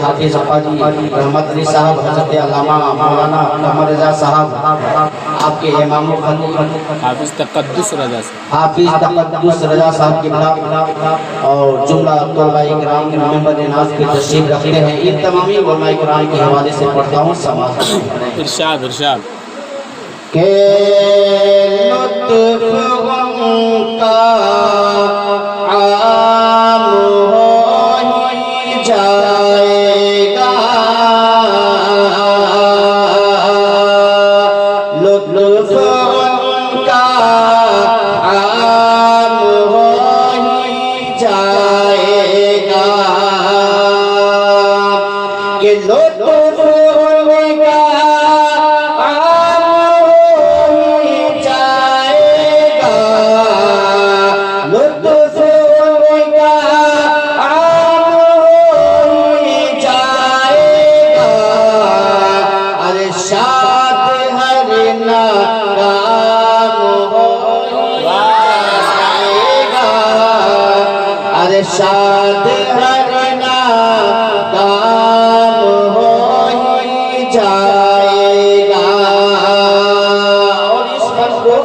हाफिज अब्बाजी रहमत अली साहब, हज़रत अल्लामा मौलाना कमर रज़ा साहब, आपके इमाम हाफिज तक़द्दुस रज़ा साहब की और जुमला तलबा इकराम के मेंबर नाज की तशरीफ रखते हैं। इन तमामी उलमा इकराम के हवाले से पढ़ता हूँ समाज इरशाद इरशाद के लुत्फ़ का आम हो ही जाएगा, लुत्फ़ का आम हो ही जाएगा, कि लुत्फ़ शाद हरना काम हो ही जाएगा। और इस पर को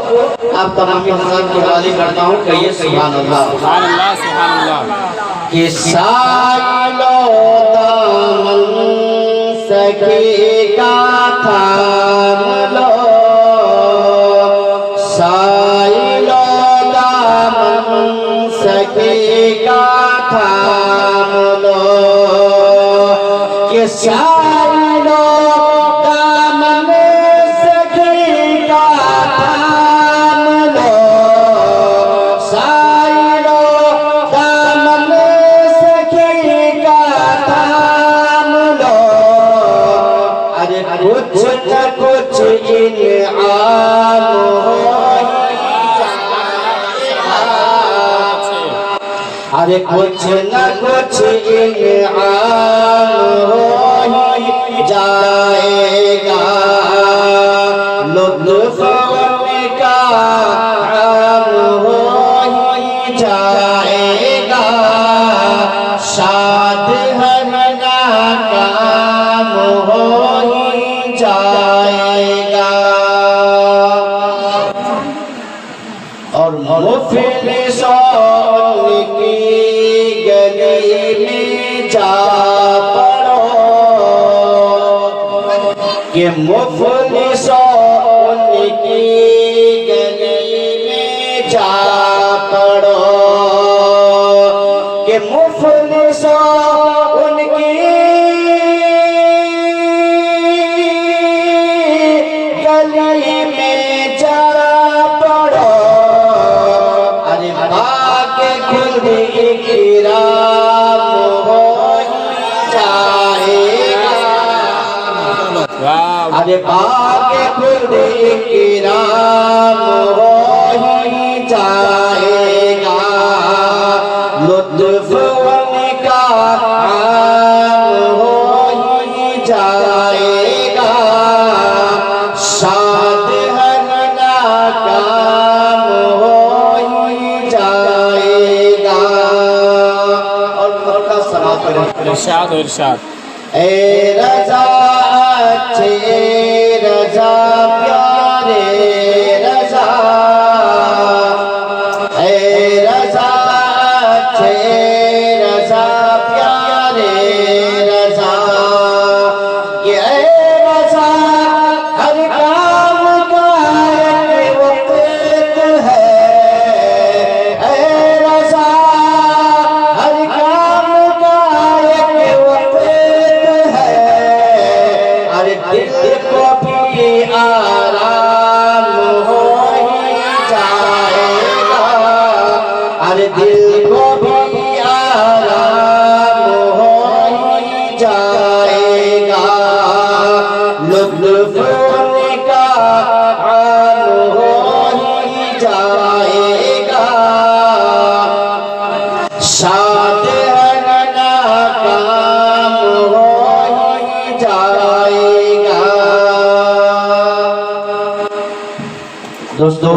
आप तमामी हज़रात के हवाले करता हूँ, कहिए सुभान अल्लाह सुभान अल्लाह सुभान अल्लाह। कि सालो दामन सखी का थाम लो, सालो दामन सखी का थाम लो, कि सालो दामन सखी का थाम लो, सालो दामन सखी का थाम लो, अरे कुछ न कुछ इनाम हो, अरे कुछ न कुछ इनाम हो ही जाएगा, लुत्फ़ का आम हो ही जाएगा, शाद हरना काम हो ही जाएगा। और मुफ़लिसों की गली में जा पड़ो, कि मुफ़लिसों की गली में जा पड़ो, कि मुफ़लिसों उनकी गली में जा पड़ो, अरे बाके खुद इकराम हो जाएगा, अरे बाके खुद इकराम हो ही जाएगा, लुत्फ़ उनका आम हो ही जाएगा, शाद हरना काम हो ही जाएगा। और का समा करें इरशाद इरशाद। ए रज़ा अच्छे रज़ा प्यारे रज़ा, ए रज़ा अच्छे रज़ा प्यारे रज़ा, ये रज़ा हर काम का एक वक्त है, ए रज़ा हर काम का एक वक्त है, अरे दिल को भी आराम हो ही जाएगा, अरे दिल को भी आराम हो ही जाएगा, लुत्फ़ उनका आम हो ही जाएगा, शाद हरना काम हो ही जाएगा। दोस्तों